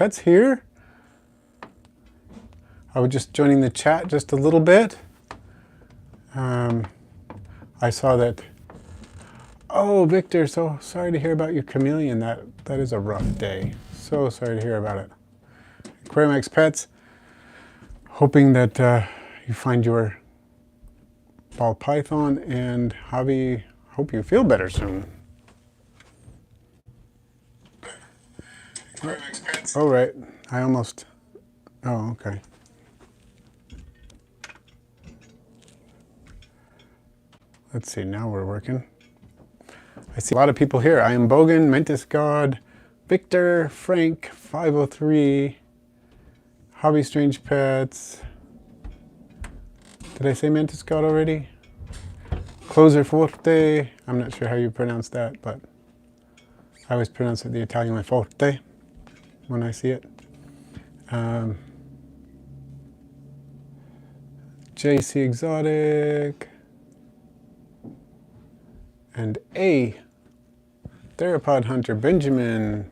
Pets here. I was just joining the chat just a little bit. I saw that. Oh, Victor, so sorry to hear about your chameleon. That is a rough day. So sorry to hear about it. Aquarimax Pets, hoping that you find your ball python, and Javi, hope you feel better soon. Oh, right. I almost... Oh, okay. Let's see, now we're working. I see a lot of people here. I am Bogan, Mentis God, Victor, Frank, 503, Hobby Strange Pets. Did I say Mentis God already? Closer Forte. I'm not sure how you pronounce that, but I always pronounce it the Italian way, Forte, when I see it. JC Exotic. And A, Theropod Hunter, Benjamin,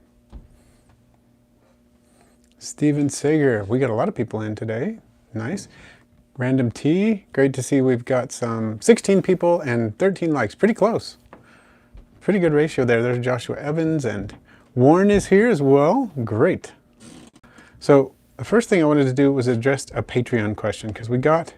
Steven Sager. We got a lot of people in today. Nice. Random T, great to see we've got some 16 people and 13 likes. Pretty close. Pretty good ratio there. There's Joshua Evans, and Warren is here as well. Great. So the first thing I wanted to do was address a Patreon question, because we got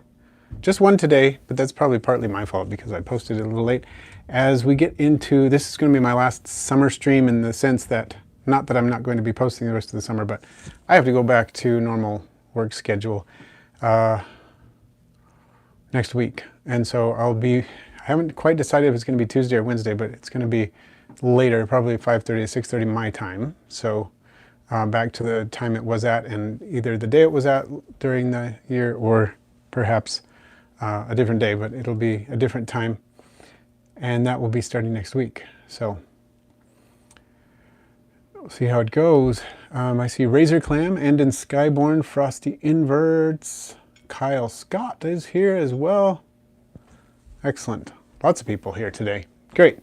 just one today, but that's probably partly my fault because I posted it a little late. As we get into, this is going to be my last summer stream, in the sense that, not that I'm not going to be posting the rest of the summer, but I have to go back to normal work schedule next week. And so I haven't quite decided if it's going to be Tuesday or Wednesday, but it's going to be later, probably 5:30 to 6:30 my time. So back to the time it was at, and either the day it was at during the year, or perhaps a different day, but it'll be a different time. And that will be starting next week. So we'll see how it goes. I see Razor Clam, and in Skyborn, Frosty Inverts. Kyle Scott is here as well. Excellent. Lots of people here today. Great.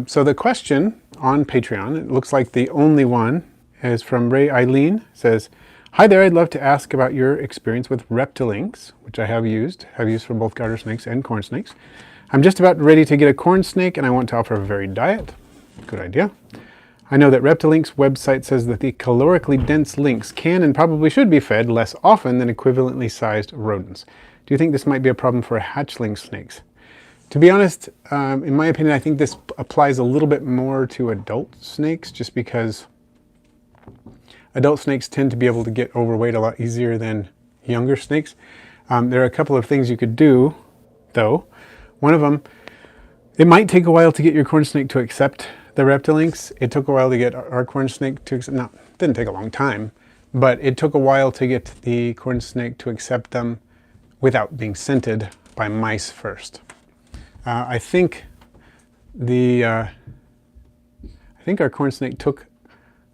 So the question on Patreon, it looks like the only one, is from Ray Eileen. It says, "Hi there, I'd love to ask about your experience with Reptilinks, which I have used for both garter snakes and corn snakes. I'm just about ready to get a corn snake, and I want to offer a varied diet." Good idea. "I know that Reptilink's website says that the calorically dense lynx can and probably should be fed less often than equivalently sized rodents. Do you think this might be a problem for hatchling snakes?" To be honest, in my opinion, I think this applies a little bit more to adult snakes, just because adult snakes tend to be able to get overweight a lot easier than younger snakes. There are a couple of things you could do, though. One of them, it might take a while to get your corn snake to accept the Reptilinks. It took a while to get our corn snake to accept, no, it didn't take a long time, but it took a while to get the corn snake to accept them without being scented by mice first. I think our corn snake took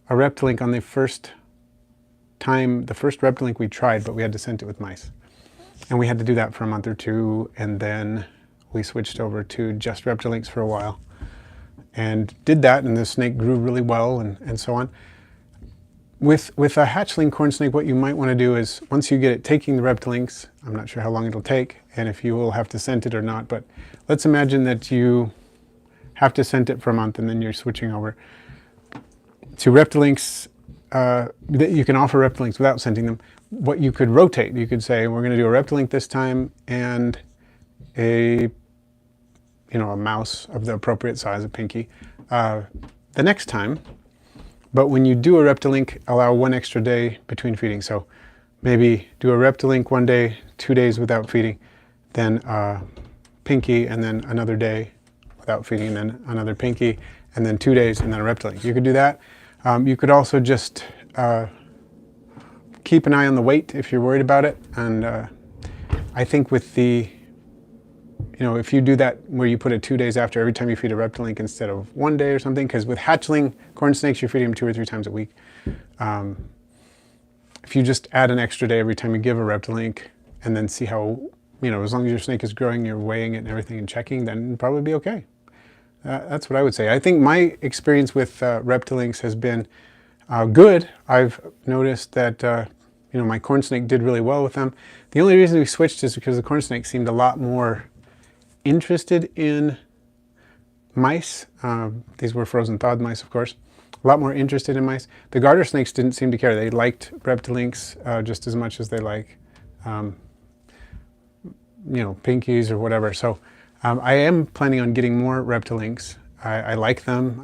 a Reptilink on the first Reptilink we tried, but we had to scent it with mice. And we had to do that for a month or two, and then we switched over to just Reptilinks for a while and did that, and the snake grew really well, and so on. With a hatchling corn snake, what you might want to do is, once you get it taking the Reptilinks, I'm not sure how long it'll take and if you will have to scent it or not, but let's imagine that you have to scent it for a month and then you're switching over to Reptilinks, that you can offer Reptilinks without scenting them. What you could rotate, you could say, we're going to do a Reptilink this time and a mouse of the appropriate size, a pinky, the next time. But when you do a Reptilink, allow one extra day between feeding. So maybe do a Reptilink one day, 2 days without feeding, then pinky, and then another day without feeding, and then another pinky, and then 2 days, and then a Reptilink. You could do that. You could also just keep an eye on the weight if you're worried about it. And I think with the, if you do that where you put it 2 days after every time you feed a Reptilink instead of 1 day or something, because with hatchling corn snakes, you're feeding them 2 or 3 times a week. If you just add an extra day every time you give a Reptilink, and then see how, as long as your snake is growing, you're weighing it and everything and checking, then it'll probably be okay. That's what I would say. I think my experience with Reptilinks has been good. I've noticed that my corn snake did really well with them. The only reason we switched is because the corn snake seemed a lot more interested in mice. These were frozen thawed mice, of course. A lot more interested in mice. The garter snakes didn't seem to care. They liked Reptilinks just as much as they like, pinkies or whatever. So I am planning on getting more Reptilinks. I like them.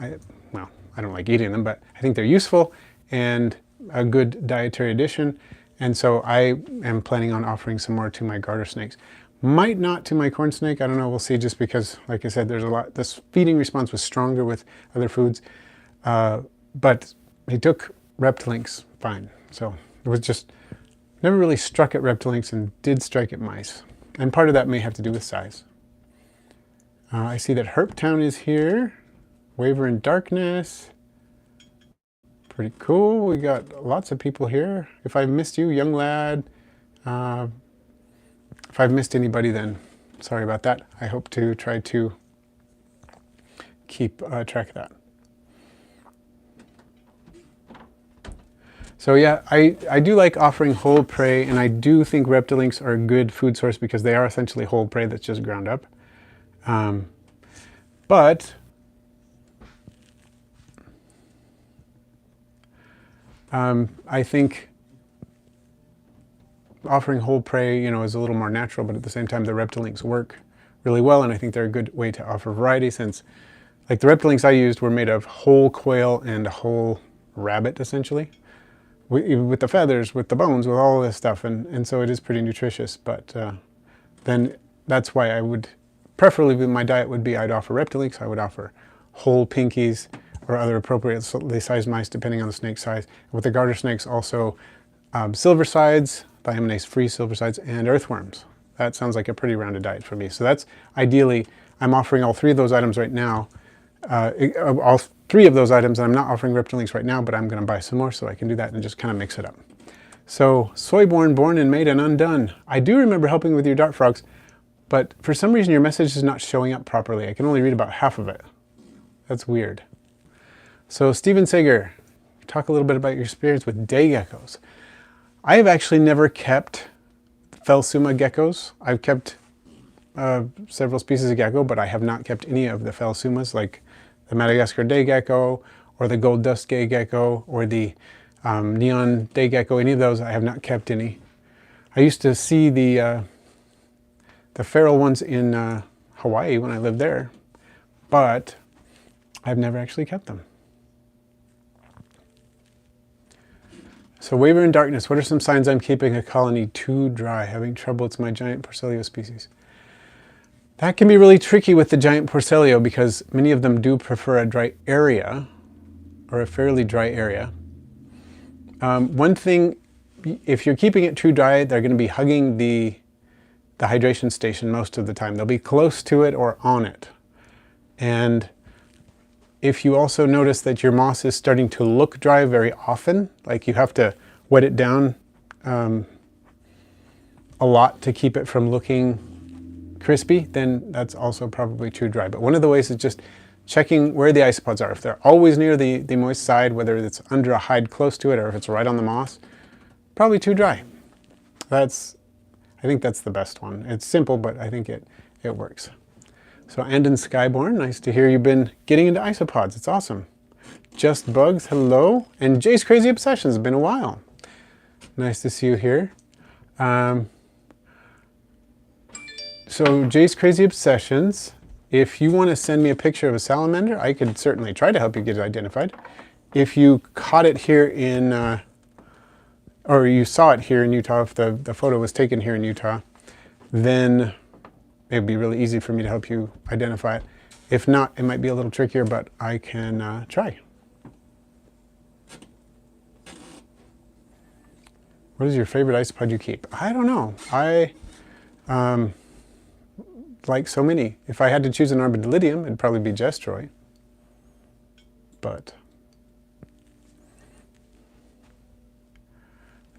I don't like eating them, but I think they're useful and a good dietary addition. And so I am planning on offering some more to my garter snakes. Might not to my corn snake. I don't know. We'll see, just because, like I said, there's a lot. This feeding response was stronger with other foods. But he took Reptilinks fine. So it was just never really struck at Reptilinks and did strike at mice. And part of that may have to do with size. I see that Herptown is here. Waver in Darkness. Pretty cool. We got lots of people here. If I've missed you, young lad. If I've missed anybody, then sorry about that. I hope to try to keep track of that. So yeah, I do like offering whole prey, and I do think Reptilinks are a good food source because they are essentially whole prey that's just ground up. But I think offering whole prey, is a little more natural, but at the same time, the Reptilinks work really well, and I think they're a good way to offer variety, since, like, the Reptilinks I used were made of whole quail and whole rabbit, essentially, with the feathers, with the bones, with all this stuff, and so it is pretty nutritious. But then that's why I would, preferably my diet would be, I'd offer Reptilinks, I would offer whole pinkies or other appropriately sized mice, depending on the snake size. With the garter snakes, also silver sides, thiaminase-free silver sides, and earthworms. That sounds like a pretty rounded diet for me. So that's ideally, I'm offering all three of those items right now. All three of those items, I'm not offering Reptilinks right now, but I'm going to buy some more so I can do that and just kind of mix it up. So, Soyborn, born and made and undone. I do remember helping with your dart frogs, but for some reason your message is not showing up properly. I can only read about half of it. That's weird. So, Steven Sager, talk a little bit about your experience with day geckos. I have actually never kept Phelsuma geckos. I've kept several species of gecko, but I have not kept any of the Phelsumas, like the Madagascar day gecko, or the gold dust day gecko, or the neon day gecko. Any of those, I have not kept any. I used to see the feral ones in Hawaii when I lived there, but I've never actually kept them. So, Waver in Darkness, what are some signs I'm keeping a colony too dry? Having trouble, it's my giant Porcellio species. That can be really tricky with the giant Porcellio because many of them do prefer a dry area, or a fairly dry area. One thing, if you're keeping it too dry, they're going to be hugging the hydration station most of the time. They'll be close to it or on it. And if you also notice that your moss is starting to look dry very often, like you have to wet it down a lot to keep it from looking crispy, then that's also probably too dry. But one of the ways is just checking where the isopods are. If they're always near the moist side, whether it's under a hide close to it or if it's right on the moss, probably too dry. I think that's the best one. It's simple, but I think it works. So, Andon Skyborn, nice to hear you've been getting into isopods. It's awesome. Just Bugs, hello. And Jay's Crazy Obsessions, it's been a while. Nice to see you here. So, Jay's Crazy Obsessions, if you want to send me a picture of a salamander, I could certainly try to help you get it identified. If you caught it here in, or you saw it here in Utah, if the photo was taken here in Utah, then it would be really easy for me to help you identify it. If not, it might be a little trickier, but I can try. What is your favorite isopod you keep? I don't know. I like so many. If I had to choose an armadillidium, it'd probably be Gestroy. But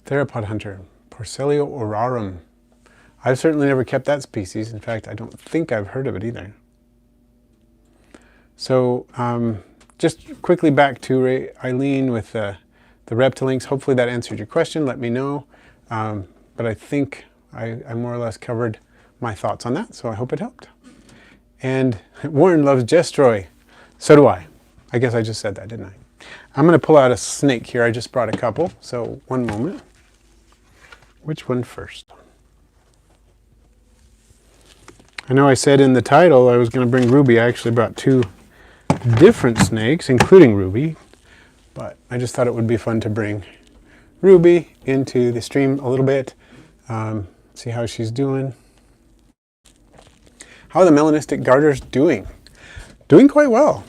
Theropod Hunter, Porcellio orarum. I've certainly never kept that species. In fact, I don't think I've heard of it either. So just quickly back to Eileen with the Reptilinks. Hopefully that answered your question. Let me know. But I think I more or less covered my thoughts on that, so I hope it helped. And Warren loves Jestroy. So do I. I guess I just said that, didn't I? I'm going to pull out a snake here. I just brought a couple, so one moment. Which one first? I know I said in the title I was going to bring Ruby. I actually brought two different snakes, including Ruby, but I just thought it would be fun to bring Ruby into the stream a little bit, see how she's doing. How are the melanistic garters doing? Doing quite well.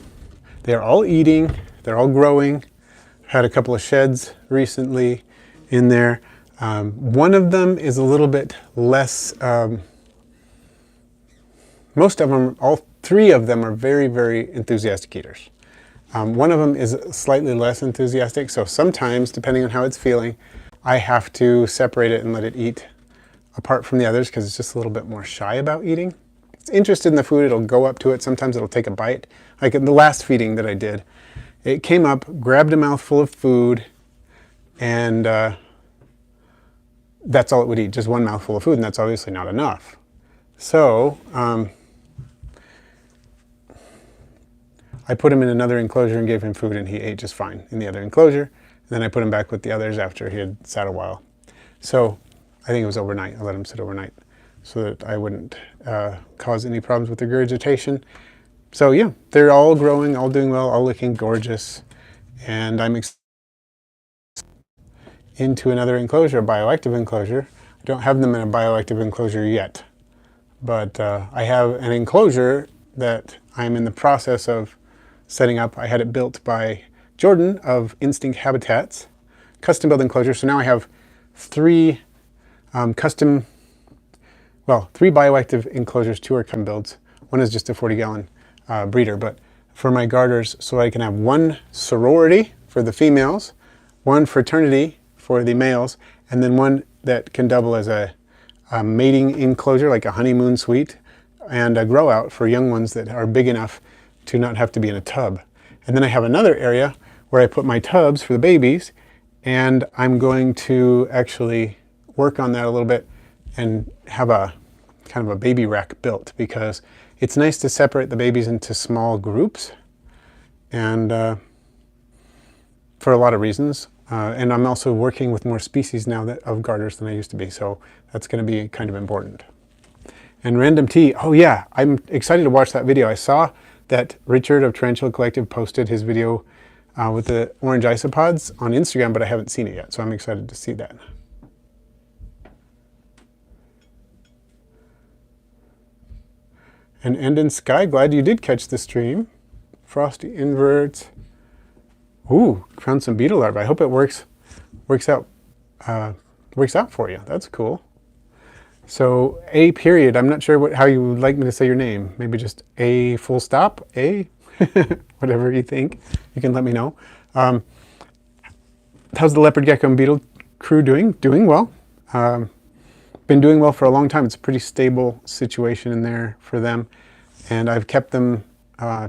They're all eating, they're all growing. Had a couple of sheds recently in there. One of them is a little bit less, most of them, all three of them are very, very enthusiastic eaters. One of them is slightly less enthusiastic, so sometimes, depending on how it's feeling, I have to separate it and let it eat apart from the others because it's just a little bit more shy about eating. It's interested in the food, it'll go up to it, sometimes it'll take a bite. Like in the last feeding that I did, it came up, grabbed a mouthful of food, and that's all it would eat, just one mouthful of food, and that's obviously not enough. So, I put him in another enclosure and gave him food, and he ate just fine in the other enclosure. And then I put him back with the others after he had sat a while. So I think it was overnight. I let him sit overnight so that I wouldn't cause any problems with regurgitation. So yeah, they're all growing, all doing well, all looking gorgeous. And I'm into another enclosure, a bioactive enclosure. I don't have them in a bioactive enclosure yet, but I have an enclosure that I'm in the process of setting up. I had it built by Jordan of Instinct Habitats, custom built enclosure. So now I have three three bioactive enclosures. Two are custom builds. One is just a 40-gallon breeder, but for my garters, so I can have one sorority for the females, one fraternity for the males, and then one that can double as a mating enclosure, like a honeymoon suite, and a grow out for young ones that are big enough to not have to be in a tub. And then I have another area where I put my tubs for the babies, and I'm going to actually work on that a little bit and have a kind of a baby rack built, because it's nice to separate the babies into small groups, and for a lot of reasons. And I'm also working with more species now of garters than I used to be, so that's going to be kind of important. And Random Tea, oh yeah, I'm excited to watch that video. I saw that Richard of Tarantula Collective posted his video with the orange isopods on Instagram, but I haven't seen it yet, so I'm excited to see that. And End in Sky, glad you did catch the stream. Frosty Inverts. Ooh, found some beetle larvae. I hope it works out for you. That's cool. So A period, I'm not sure how you would like me to say your name. Maybe just A full stop, A, whatever you think. You can let me know. How's the leopard gecko and beetle crew doing? Doing well. Been doing well for a long time. It's a pretty stable situation in there for them. And I've kept them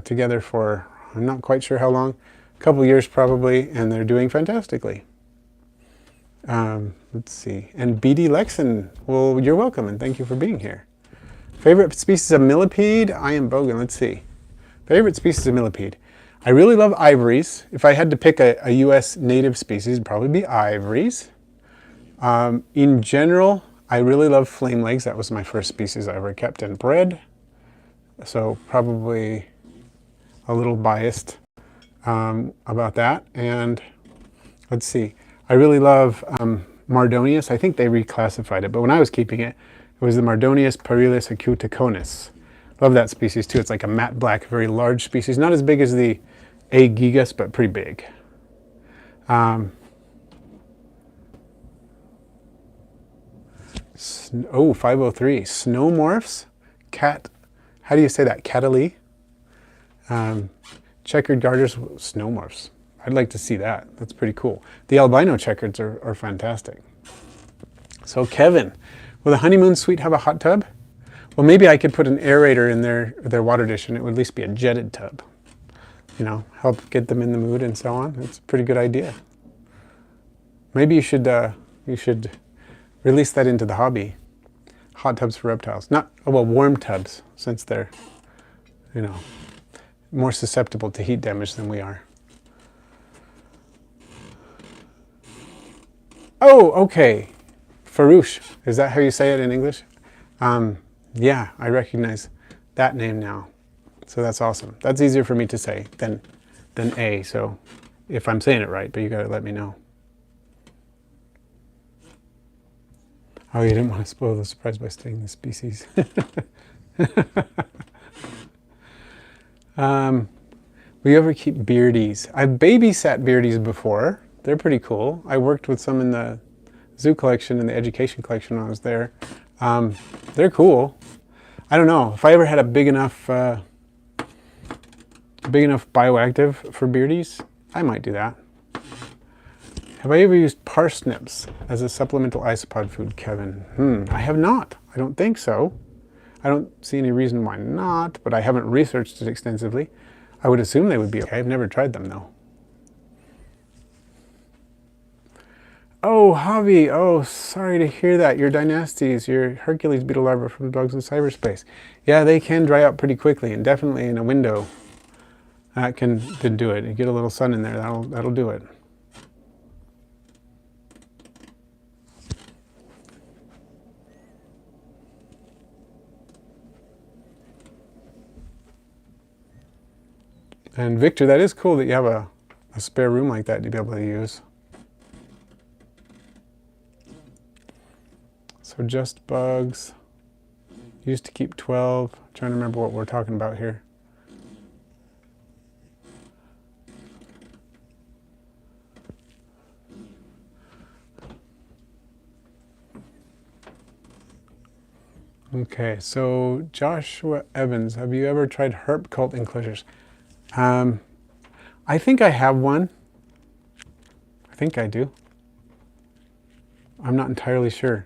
together for, I'm not quite sure how long, a couple years probably, and they're doing fantastically. Let's see. And BD Lexon, well, you're welcome and thank you for being here. Favorite species of millipede? I am Bogan. Let's see. Favorite species of millipede. I really love ivories. If I had to pick a U.S. native species, it'd probably be ivories. In general, I really love flame legs. That was my first species I ever kept and bred. So probably a little biased about that. And let's see. I really love Mardonius. I think they reclassified it, but when I was keeping it, it was the Mardonius parilis acuticonis. Love that species too. It's like a matte black, very large species. Not as big as the A. gigas, but pretty big. Oh, 503. Snowmorphs? How do you say that? Catalee? Checkered garters, snowmorphs. I'd like to see that. That's pretty cool. The albino checkers are fantastic. So Kevin, will the honeymoon suite have a hot tub? Well, maybe I could put an aerator in their water dish and it would at least be a jetted tub. You know, help get them in the mood and so on. It's a pretty good idea. Maybe you should release that into the hobby. Hot tubs for reptiles. Not, well, warm tubs, since they're, you know, more susceptible to heat damage than we are. Oh, okay. Farouche. Is that how you say it in English? Yeah, I recognize that name now. So that's awesome. That's easier for me to say than A. So if I'm saying it right, but you got to let me know. Oh, you didn't want to spoil the surprise by stating the species. Will you ever keep beardies? I've babysat beardies before. They're pretty cool. I worked with some in the zoo collection and the education collection when I was there. They're cool. I don't know if I ever had a big enough bioactive for beardies, I might do that. Have I ever used parsnips as a supplemental isopod food, Kevin? I have not. I don't think so. I don't see any reason why not, but I haven't researched it extensively. I would assume they would be okay. I've never tried them though. Oh, Javi, oh, sorry to hear that. Your dynasties, your Hercules beetle larvae from dogs in cyberspace. Yeah, they can dry out pretty quickly, and definitely in a window. That can do it. You get a little sun in there, that'll do it. And Victor, that is cool that you have a spare room like that to be able to use. So just bugs. Used to keep 12. I'm trying to remember what we're talking about here. Okay, so Joshua Evans, have you ever tried herp cult enclosures? I think I have one. I think I do. I'm not entirely sure.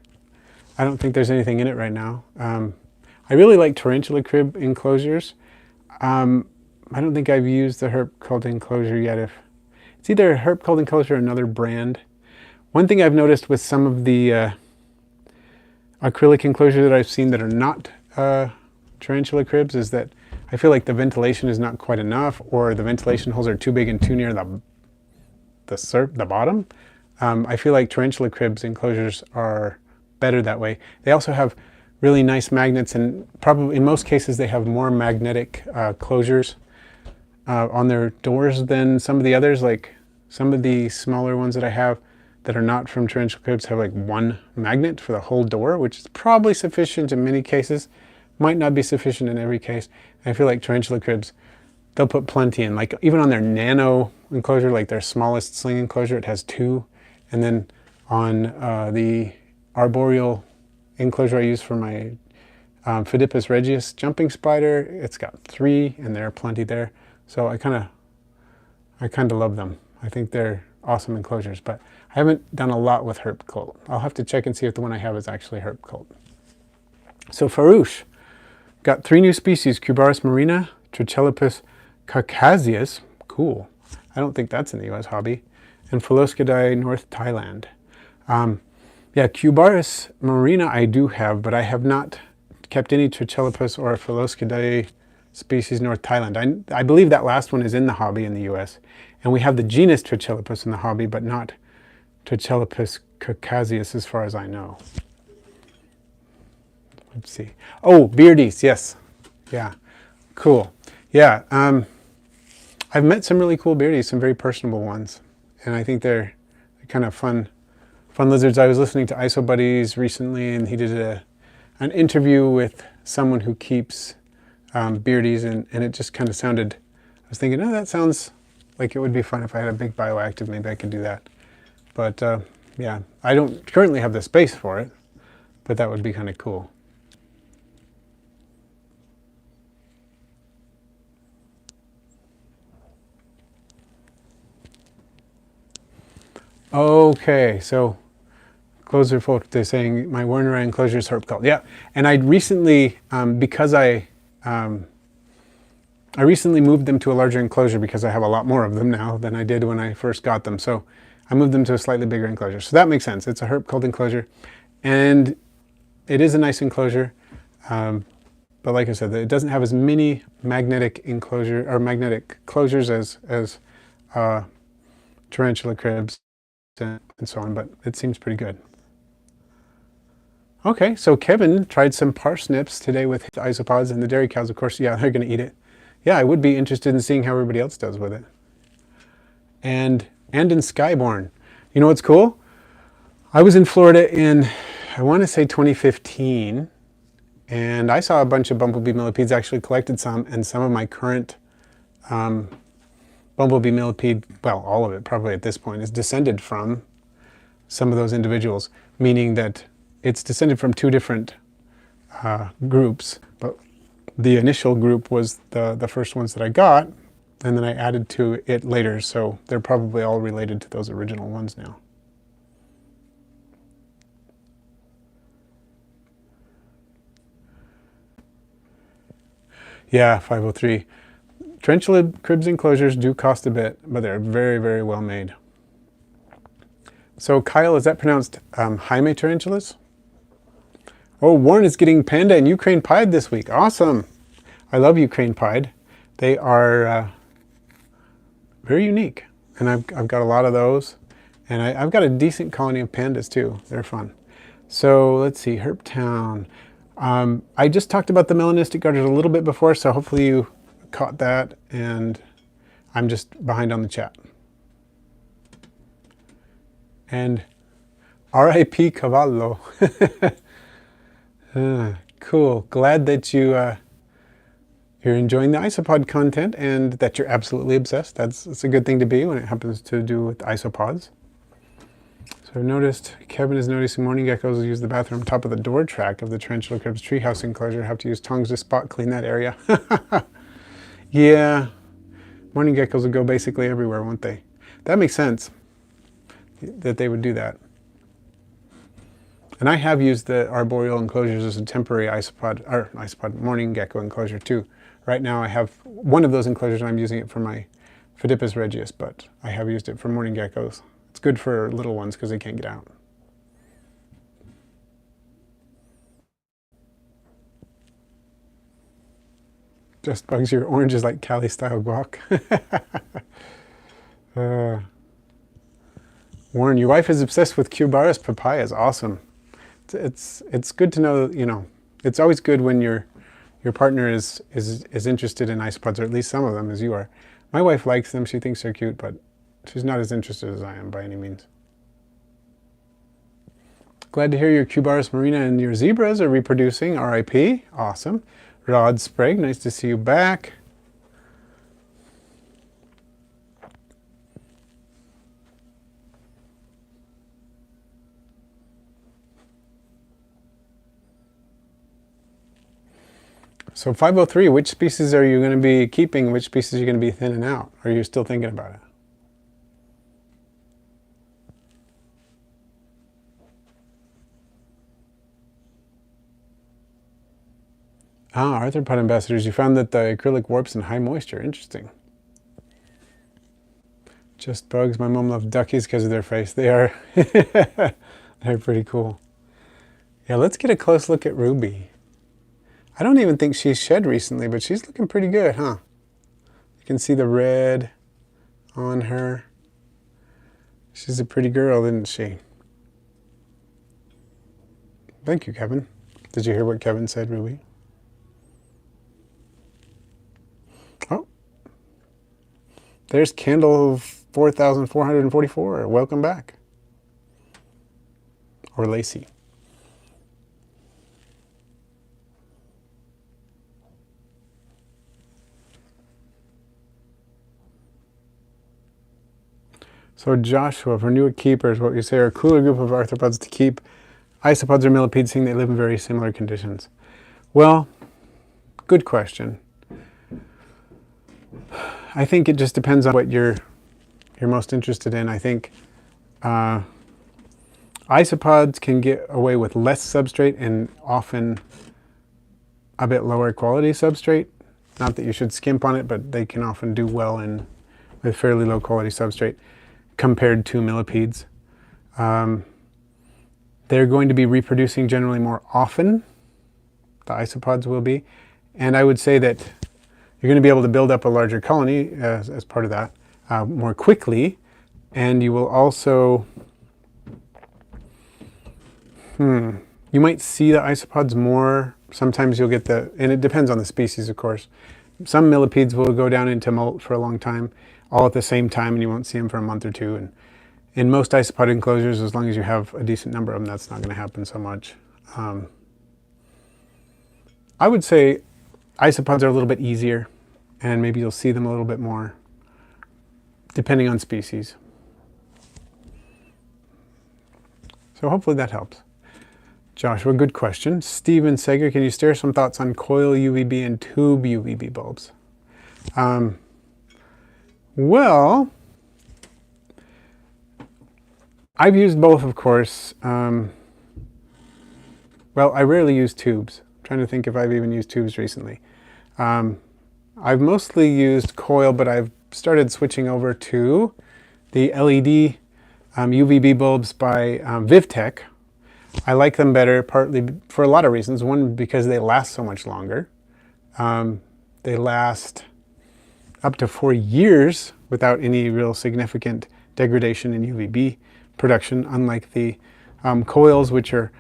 I don't think there's anything in it right now. I really like tarantula crib enclosures. I don't think I've used the herp cult enclosure yet. It's either a herp cult enclosure or another brand. One thing I've noticed with some of the acrylic enclosures that I've seen that are not tarantula cribs is that I feel like the ventilation is not quite enough, or the ventilation holes are too big and too near the bottom. I feel like tarantula cribs enclosures are better that way. They also have really nice magnets, and probably in most cases they have more magnetic closures on their doors than some of the others. Like some of the smaller ones that I have that are not from tarantula cribs have like one magnet for the whole door, which is probably sufficient in many cases. Might not be sufficient in every case. I feel like tarantula cribs, they'll put plenty in. Like even on their nano enclosure, like their smallest sling enclosure, it has 2. And then on the arboreal enclosure I use for my Phidippus regius jumping spider, it's got 3, and there are plenty there. So I kind of love them. I think they're awesome enclosures, but I haven't done a lot with herp cult. I'll have to check and see if the one I have is actually herp cult. So Farouche. Got 3 new species, Cubaris marina, Trichelopus caucasius, cool. I don't think that's in the US hobby, and Phaloscidae North Thailand. Yeah, Cubaris marina I do have, but I have not kept any Trichelopus or Phaloscidae species North Thailand. I believe that last one is in the hobby in the US, and we have the genus Trichelopus in the hobby, but not Trichelopus caucasius as far as I know. Let's see. Oh, beardies, yes. Yeah, cool. Yeah, I've met some really cool beardies, some very personable ones. And I think they're kind of fun lizards. I was listening to Isobuddies recently, and he did an interview with someone who keeps beardies, and it just kind of sounded, I was thinking, oh, that sounds like it would be fun if I had a big bioactive, maybe I could do that. But yeah, I don't currently have the space for it, but that would be kind of cool. Okay, so closer folk, they're saying my Werner enclosure is herp cult. Yeah, and I recently, because I recently moved them to a larger enclosure because I have a lot more of them now than I did when I first got them. So I moved them to a slightly bigger enclosure. So that makes sense. It's a herp cult enclosure, and it is a nice enclosure. But like I said, it doesn't have as many magnetic enclosure or magnetic closures as tarantula cribs and so on, but it seems pretty good. Okay, so Kevin tried some parsnips today with the isopods, and the dairy cows, of course, yeah, they're going to eat it. Yeah, I would be interested in seeing how everybody else does with it. And in Skyborn. You know what's cool? I was in Florida in, I want to say 2015, and I saw a bunch of bumblebee millipedes, actually collected some, and some of my current bumblebee millipede, well, all of it probably at this point, is descended from some of those individuals, meaning that it's descended from two different groups, but the initial group was the first ones that I got, and then I added to it later, so they're probably all related to those original ones now. Yeah, 503. Tarantula cribs enclosures do cost a bit, but they're very, very well made. So Kyle, is that pronounced Jaime tarantulas? Oh, Warren is getting panda and Ukraine pied this week. Awesome. I love Ukraine pied. They are very unique, and I've got a lot of those, and I've got a decent colony of pandas too. They're fun. So let's see, Herptown. I just talked about the melanistic garters a little bit before, so hopefully you caught that, and I'm just behind on the chat. And R.I.P. Cavallo. Cool. Glad that you're enjoying the Isopod content and that you're absolutely obsessed. That's a good thing to be when it happens to do with isopods. So I've noticed Kevin is noticing morning geckos use the bathroom on top of the door track of the tarantula cribs treehouse enclosure. Have to use tongs to spot clean that area. Yeah, morning geckos will go basically everywhere, won't they? That makes sense that they would do that. And I have used the arboreal enclosures as a temporary isopod morning gecko enclosure too. Right now I have one of those enclosures and I'm using it for my Phidippus regius, but I have used it for morning geckos. It's good for little ones because they can't get out. Just bugs your oranges like Cali style guac. Warren, your wife is obsessed with Cubaris papayas. Awesome. It's good to know, you know, it's always good when your partner is interested in isopods, or at least some of them, as you are. My wife likes them. She thinks they're cute, but she's not as interested as I am by any means. Glad to hear your Cubaris marina and your zebras are reproducing. RIP. Awesome. Rod Sprague, nice to see you back. So 503, which species are you going to be keeping? Which species are you going to be thinning out? Or are you still thinking about it? Ah, arthropod ambassadors, you found that the acrylic warps in high moisture. Interesting. Just bugs. My mom loves duckies because of their face. They are, they're pretty cool. Yeah, let's get a close look at Ruby. I don't even think she's shed recently, but she's looking pretty good, huh? You can see the red on her. She's a pretty girl, isn't she? Thank you, Kevin. Did you hear what Kevin said, Ruby? Oh. There's Candle 4444. Welcome back. Or Lacey. So Joshua, for newer keepers, what you say are a cooler group of arthropods to keep. Isopods or millipedes, seeing they live in very similar conditions. Well, good question. I think it just depends on what you're most interested in. I think isopods can get away with less substrate and often a bit lower quality substrate. Not that you should skimp on it, but they can often do well with fairly low quality substrate. compared to millipedes. They're going to be reproducing generally more often. The isopods will be. And I would say that you're going to be able to build up a larger colony as part of that more quickly. And you will also, you might see the isopods more. Sometimes you'll get and it depends on the species, of course. Some millipedes will go down into molt for a long time, all at the same time, and you won't see them for a month or two. And in most isopod enclosures, as long as you have a decent number of them, that's not going to happen so much. I would say isopods are a little bit easier, and maybe you'll see them a little bit more, depending on species. So hopefully that helps. Joshua, good question. Steven Seger, can you share some thoughts on coil UVB and tube UVB bulbs? Well, I've used both, of course. Well, I rarely use tubes. I'm trying to think if I've even used tubes recently. I've mostly used coil, but I've started switching over to the LED UVB bulbs by Vivtech. I like them better, partly for a lot of reasons. One, because they last so much longer. They last up to 4 years without any real significant degradation in UVB production, unlike the coils, which are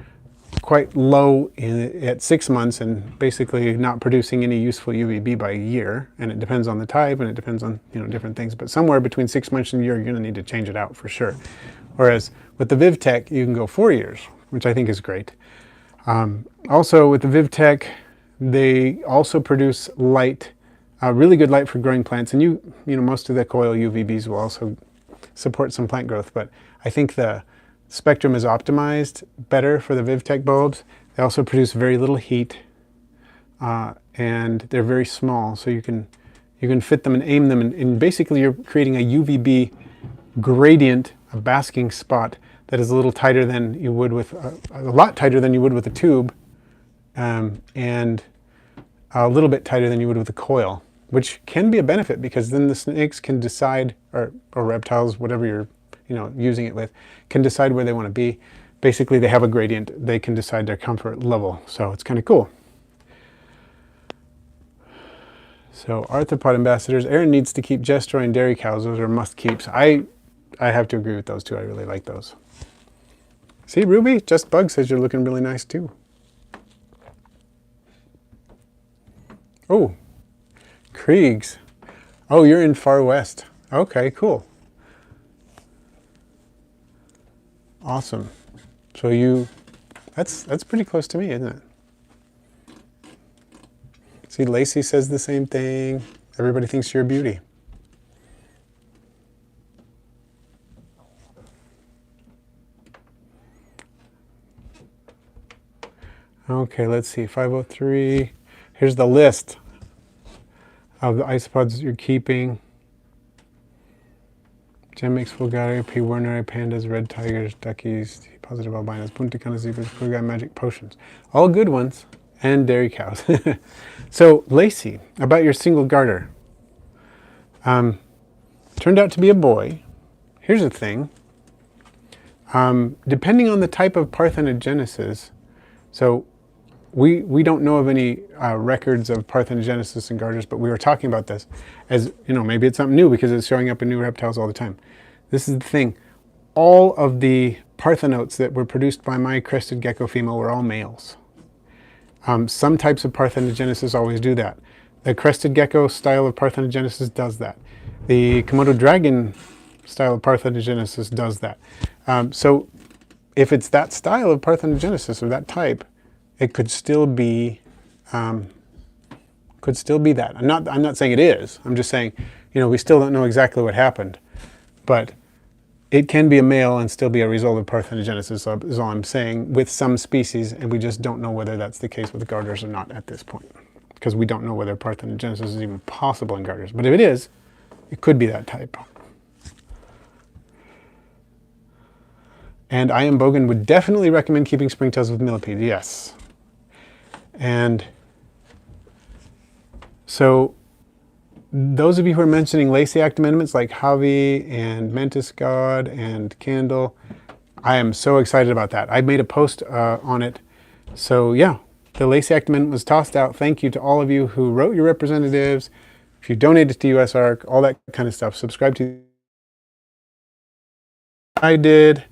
quite low at 6 months and basically not producing any useful UVB by a year. And it depends on the type, and it depends on different things. But somewhere between 6 months and a year, you're going to need to change it out for sure. Whereas with the Vivtech, you can go 4 years, which I think is great. Also with the Vivtech, they also produce light, really good light for growing plants. And most of the coil UVBs will also support some plant growth, but I think the spectrum is optimized better for the Vivtech bulbs. They also produce very little heat, and they're very small, so you can fit them and aim them, and basically you're creating a UVB gradient, a basking spot that is a little tighter than you would with a lot tighter than you would with a tube, and a little bit tighter than you would with a coil, which can be a benefit because then the snakes can decide, or reptiles, whatever you're using it with, can decide where they want to be. Basically, they have a gradient. They can decide their comfort level. So it's kind of cool. So arthropod ambassadors, Aaron needs to keep Gestroy and dairy cows. Those are must keeps. I have to agree with those two. I really like those. See, Ruby, Just Bug says you're looking really nice too. Oh, Kriegs. Oh, you're in Far West. Okay, cool. Awesome. So that's pretty close to me, isn't it? See, Lacey says the same thing. Everybody thinks you're a beauty. Okay, let's see, 503. Here's the list of the isopods you're keeping. Gemix, Fulgari, P. Werneri, pandas, red tigers, duckies, positive albinos, punta-cana zebras, Fulgari, magic potions. All good ones. And dairy cows. So, Lacey, about your single garter. Turned out to be a boy. Here's the thing. Depending on the type of parthenogenesis, so we don't know of any records of parthenogenesis in garters, but we were talking about this as, maybe it's something new because it's showing up in new reptiles all the time. This is the thing. All of the parthenotes that were produced by my crested gecko female were all males. Some types of parthenogenesis always do that. The crested gecko style of parthenogenesis does that. The Komodo dragon style of parthenogenesis does that. So if it's that style of parthenogenesis or that type, it could still be that. I'm not saying it is. I'm just saying, we still don't know exactly what happened, but it can be a male and still be a result of parthenogenesis, is all I'm saying, with some species, and we just don't know whether that's the case with the garters or not at this point, because we don't know whether parthenogenesis is even possible in garters. But if it is, it could be that type. And I Am Bogan would definitely recommend keeping springtails with millipedes, yes. And so those of you who are mentioning lacy actimendments like Javi and Mantis God and Candle, I am so excited about that. I made a post on it. So yeah, the lacy actimendment was tossed out. Thank you to all of you who wrote your representatives. If you donated to USARK, all that kind of stuff, subscribe to. I did,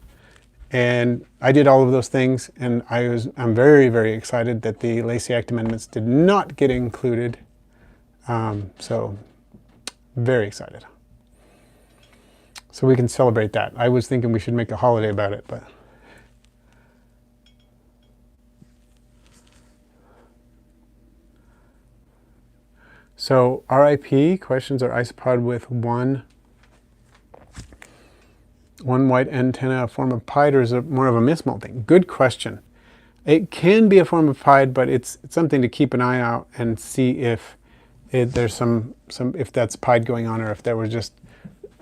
and I did all of those things, and I'm very, very excited that the lacy actimendments did not get included. So very excited. So we can celebrate that. I was thinking we should make a holiday about it, but. So RIP, questions are isopod with one white antenna a form of pied, or is it more of a mismolting? Good question. It can be a form of pied, but it's something to keep an eye out and see if there's some if that's pied going on, or if there was just,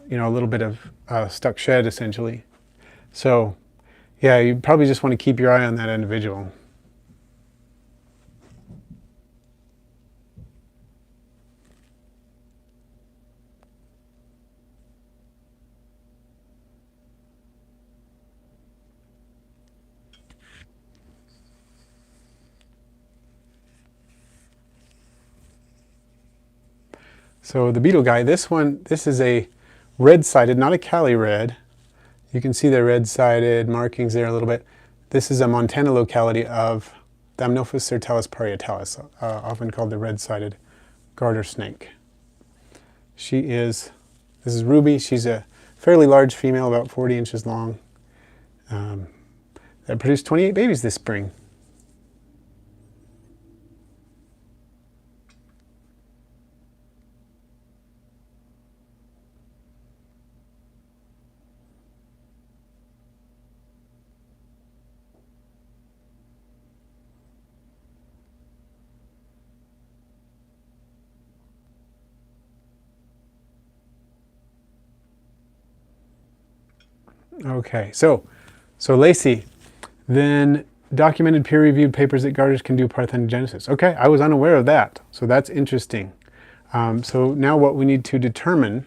you know, a little bit of stuck shed essentially. So yeah, you probably just want to keep your eye on that individual. So the beetle guy, this is a red-sided, not a Cali red. You can see the red-sided markings there a little bit. This is a Montana locality of Thamnophis certalis parietalis, often called the red-sided garter snake. This is Ruby. She's a fairly large female, about 40 inches long, that produced 28 babies this spring. Okay, so Lacey, then documented peer-reviewed papers that garters can do parthenogenesis. Okay, I was unaware of that, so that's interesting. So now what we need to determine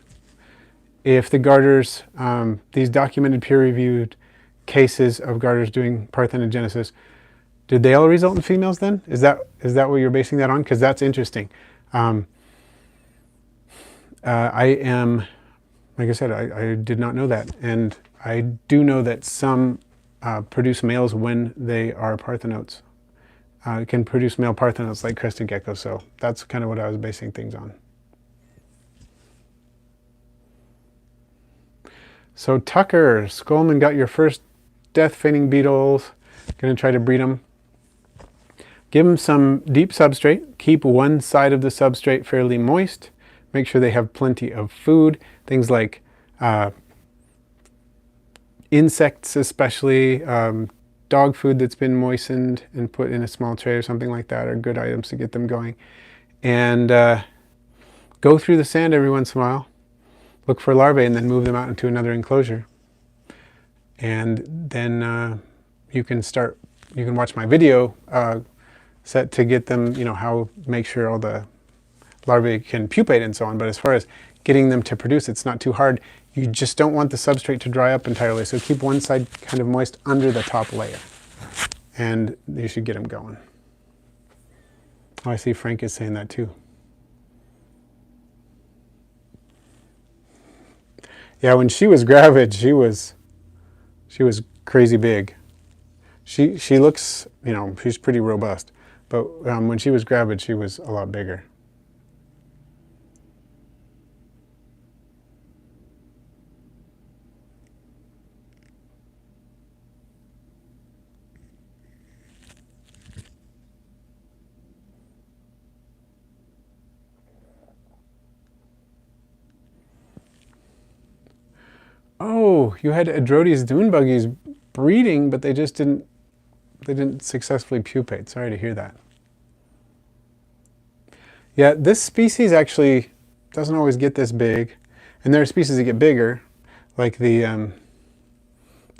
if the garters, these documented peer-reviewed cases of garters doing parthenogenesis, did they all result in females then? Is that what you're basing that on? Because that's interesting. I am, like I said, I did not know that. And I do know that some produce males when they are parthenotes. Can produce male parthenotes like crested geckos. So that's kind of what I was basing things on. So Tucker, Skolman got your first death feigning beetles. Going to try to breed them. Give them some deep substrate. Keep one side of the substrate fairly moist. Make sure they have plenty of food. Things like insects especially, dog food that's been moistened and put in a small tray or something like that are good items to get them going. And go through the sand every once in a while. Look for larvae and then move them out into another enclosure. And then you can watch my video set to get them, make sure all the larvae can pupate and so on. But as far as getting them to produce, it's not too hard. You just don't want the substrate to dry up entirely. So keep one side kind of moist under the top layer. And you should get them going. Oh, I see Frank is saying that too. Yeah, when she was gravid, she was crazy big. She looks, she's pretty robust. But when she was gravid, she was a lot bigger. Oh, you had Adrodes dune buggies breeding, but they didn't successfully pupate. Sorry to hear that. Yeah, this species actually doesn't always get this big, and there are species that get bigger, like the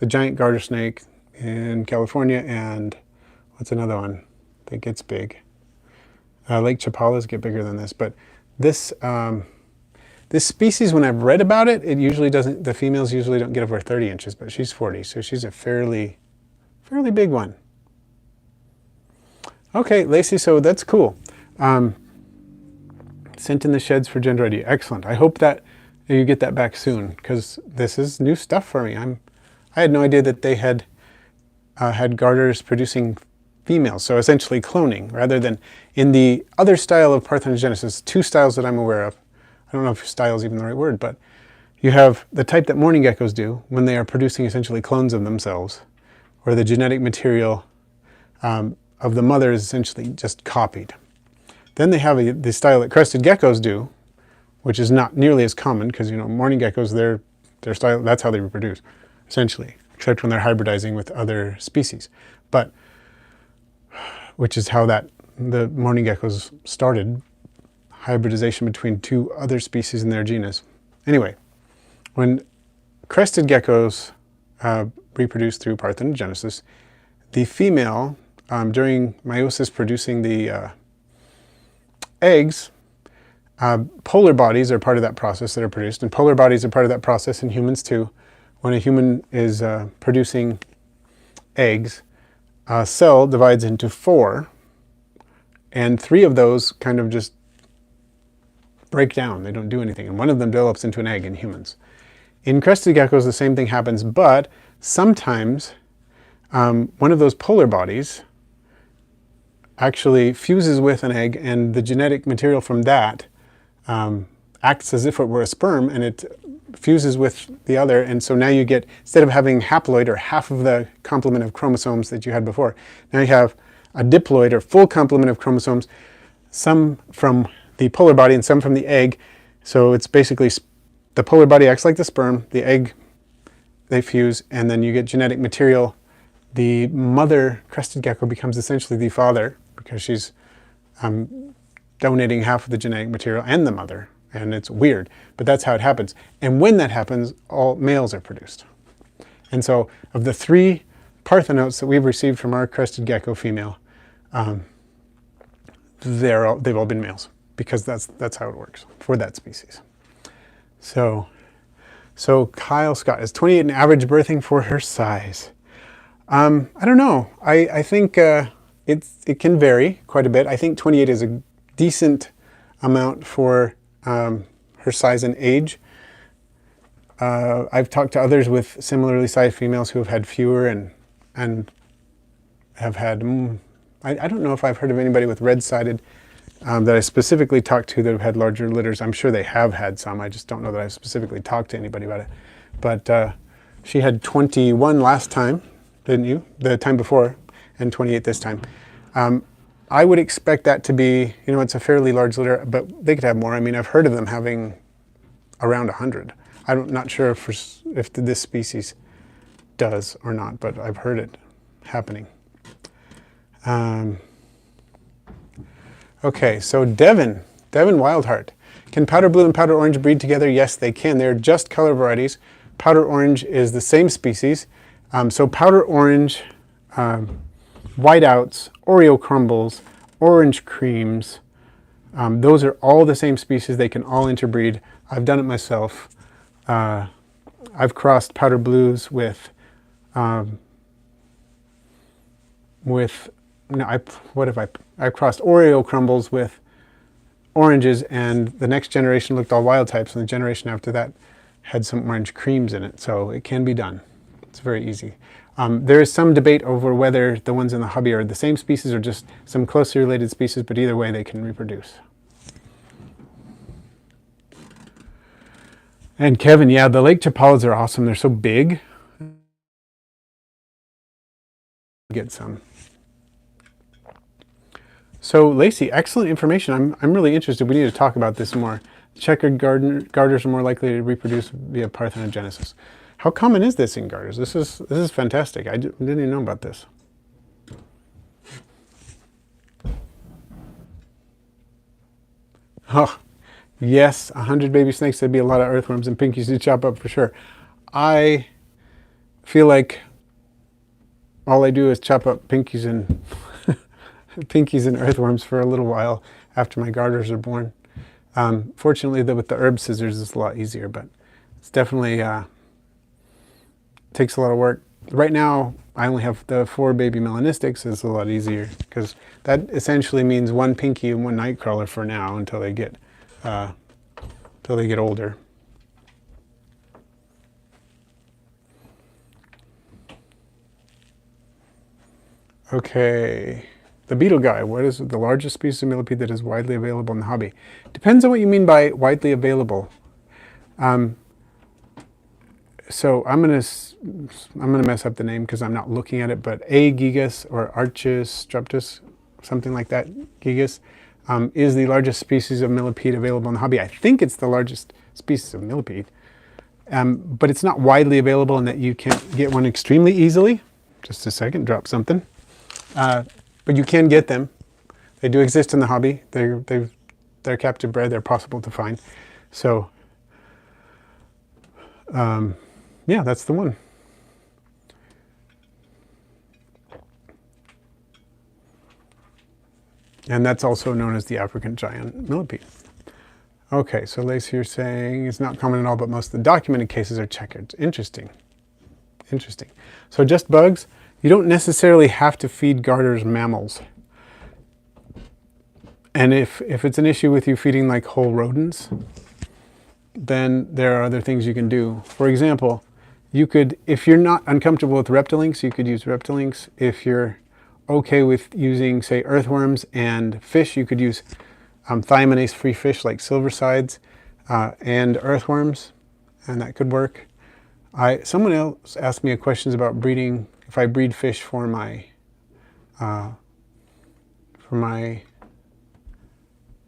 giant garter snake in California, and what's another one that gets big? Lake Chapalas get bigger than this, but this This species, when I've read about it, it usually doesn't, the females usually don't get over 30 inches, but she's 40, so she's a fairly big one. Okay, Lacey, so that's cool. Sent in the sheds for gender ID. Excellent. I hope that you get that back soon, because this is new stuff for me. I had no idea that they had had garters producing females, so essentially cloning, rather than in the other style of parthenogenesis, two styles that I'm aware of. I don't know if style is even the right word, but you have the type that mourning geckos do when they are producing essentially clones of themselves, where the genetic material of the mother is essentially just copied. Then they have the style that crested geckos do, which is not nearly as common, because mourning geckos, their style, that's how they reproduce, essentially, except when they're hybridizing with other species. But which is how the mourning geckos started, hybridization between two other species in their genus. Anyway, when crested geckos reproduce through parthenogenesis, the female, during meiosis producing the eggs, polar bodies are part of that process that are produced, and polar bodies are part of that process in humans too. When a human is producing eggs, a cell divides into 4, and 3 of those kind of just break down. They don't do anything, and one of them develops into an egg in humans. In crested geckos, the same thing happens, but sometimes one of those polar bodies actually fuses with an egg, and the genetic material from that acts as if it were a sperm, and it fuses with the other, and so now you get, instead of having haploid or half of the complement of chromosomes that you had before, now you have a diploid or full complement of chromosomes, some from the polar body and some from the egg. So it's basically the polar body acts like the sperm, the egg, they fuse, and then you get genetic material. The mother crested gecko becomes essentially the father, because she's donating half of the genetic material and the mother, and it's weird, but that's how it happens. And when that happens, all males are produced. And so of the 3 parthenotes that we've received from our crested gecko female, they've all been males, because that's how it works for that species. So Kyle Scott is 28 in average birthing for her size. I don't know. I think it can vary quite a bit. I think 28 is a decent amount for her size and age. I've talked to others with similarly sized females who have had fewer and have had, I don't know if I've heard of anybody with red-sided that I specifically talked to that have had larger litters. I'm sure they have had some. I just don't know that I've specifically talked to anybody about it. But she had 21 last time, didn't you? The time before, and 28 this time. I would expect that to be, it's a fairly large litter, but they could have more. I mean, I've heard of them having around 100. I'm not sure if this species does or not, but I've heard it happening. Okay, so Devin Wildheart. Can powder blue and powder orange breed together? Yes, they can. They're just color varieties. Powder orange is the same species. So powder orange, whiteouts, Oreo crumbles, orange creams, those are all the same species. They can all interbreed. I've done it myself. I've crossed powder blues with I've crossed Oreo crumbles with oranges, and the next generation looked all wild types, and the generation after that had some orange creams in it. So it can be done. It's very easy. There is some debate over whether the ones in the hobby are the same species or just some closely related species, but either way they can reproduce. And Kevin, yeah, the lake chapalids are awesome. They're so big. Get some. So Lacey, excellent information. I'm really interested. We need to talk about this more. Checkered garters are more likely to reproduce via parthenogenesis. How common is this in garters? This is fantastic. I didn't even know about this. Oh, yes, 100 baby snakes. There'd be a lot of earthworms and pinkies to chop up for sure. I feel like all I do is chop up pinkies and pinkies and earthworms for a little while after my garters are born. Fortunately, with the herb scissors, it's a lot easier, but it's definitely takes a lot of work. Right now, I only have the 4 baby melanistics. It's a lot easier because that essentially means 1 pinky and 1 nightcrawler for now until they get older. Okay, the beetle guy. What is the largest species of millipede that is widely available in the hobby? Depends on what you mean by widely available. So I'm gonna mess up the name because I'm not looking at it, but A. gigas or Archis streptus, something like that, gigas, is the largest species of millipede available in the hobby. I think it's the largest species of millipede, but it's not widely available in that you can't get one extremely easily. Just a second, drop something. But you can get them. They do exist in the hobby. They're captive bred. They're possible to find. So, yeah, that's the one. And that's also known as the African giant millipede. Okay, so Lacey, you're saying it's not common at all, but most of the documented cases are checkered. Interesting. Interesting. So just bugs. You don't necessarily have to feed garters mammals. And if it's an issue with you feeding like whole rodents, then there are other things you can do. For example, you could, if you're not uncomfortable with Reptilinks, you could use Reptilinks. If you're okay with using, say, earthworms and fish, you could use thiaminase-free fish like silversides and earthworms, and that could work. Someone else asked me questions about breeding, if I breed fish for my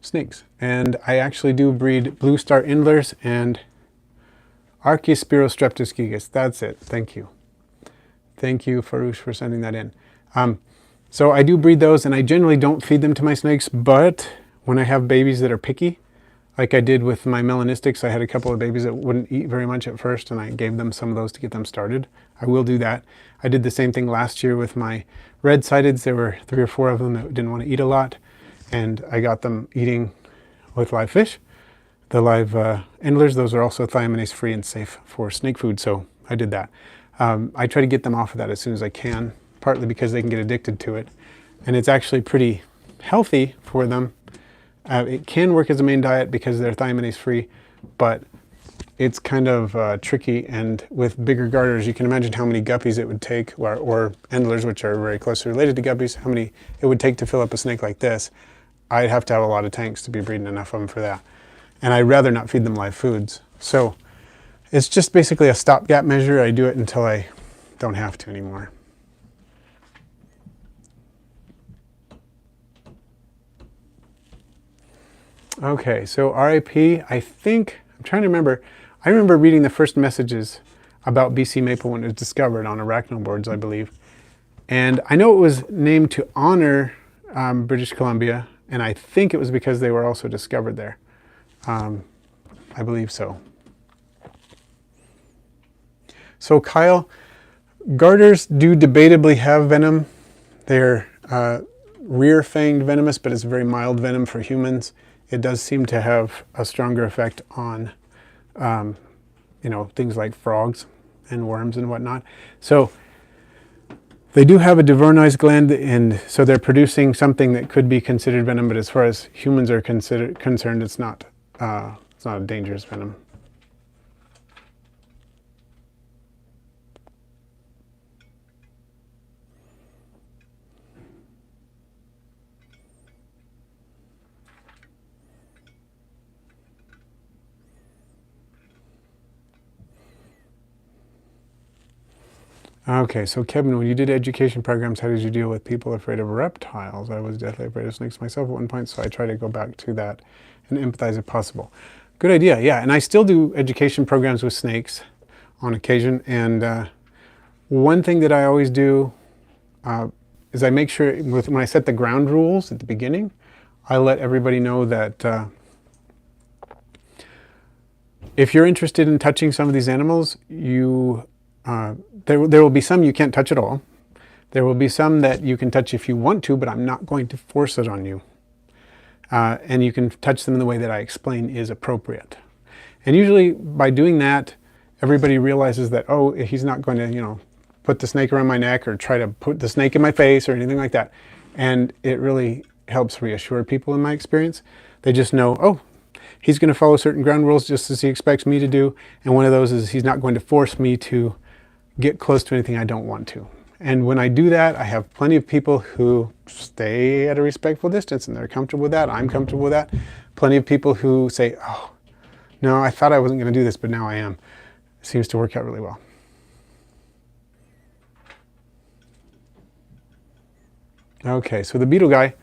snakes. And I actually do breed blue star indlers and Archispirostreptus gigas. That's it. Thank you. Thank you, Farouche, for sending that in. So I do breed those, and I generally don't feed them to my snakes, but when I have babies that are picky, like I did with my melanistics, I had a couple of babies that wouldn't eat very much at first, and I gave them some of those to get them started. I will do that. I did the same thing last year with my red-sideds. There were 3 or 4 of them that didn't want to eat a lot, and I got them eating with live fish. The live endlers, those are also thiaminase-free and safe for snake food, so I did that. I try to get them off of that as soon as I can, partly because they can get addicted to it, and it's actually pretty healthy for them. It can work as a main diet because they're thiaminase free, but it's kind of tricky, and with bigger garters, you can imagine how many guppies it would take, or endlers, which are very closely related to guppies, how many it would take to fill up a snake like this. I'd have to have a lot of tanks to be breeding enough of them for that. And I'd rather not feed them live foods. So it's just basically a stopgap measure. I do it until I don't have to anymore. Okay, so RIP, I think, I'm trying to remember, I remember reading the first messages about BC maple when it was discovered on arachnoboards, I believe. And I know it was named to honor British Columbia, and I think it was because they were also discovered there. I believe so. So Kyle, garters do debatably have venom. They're rear-fanged venomous, but it's very mild venom for humans. It does seem to have a stronger effect on, you know, things like frogs and worms and whatnot. So they do have a divernoise gland, and so they're producing something that could be considered venom. But as far as humans are concerned, it's not a dangerous venom. Okay, so Kevin, when you did education programs, how did you deal with people afraid of reptiles? I was deathly afraid of snakes myself at one point, so I try to go back to that and empathize if possible. Good idea, yeah. And I still do education programs with snakes on occasion. And one thing that I always do is I make sure when I set the ground rules at the beginning, I let everybody know that if you're interested in touching some of these animals, there will be some you can't touch at all. There will be some that you can touch if you want to, but I'm not going to force it on you. and you can touch them in the way that I explain is appropriate. And usually by doing that, everybody realizes that, oh, he's not going to, you know, put the snake around my neck or try to put the snake in my face or anything like that. And it really helps reassure people in my experience. They just know, oh, he's going to follow certain ground rules just as he expects me to do. And one of those is he's not going to force me to get close to anything I don't want to. And when I do that, I have plenty of people who stay at a respectful distance and they're comfortable with that. I'm comfortable with that. Plenty of people who say, oh, no, I thought I wasn't going to do this, but now I am. It seems to work out really well. Okay, so the beetle guy.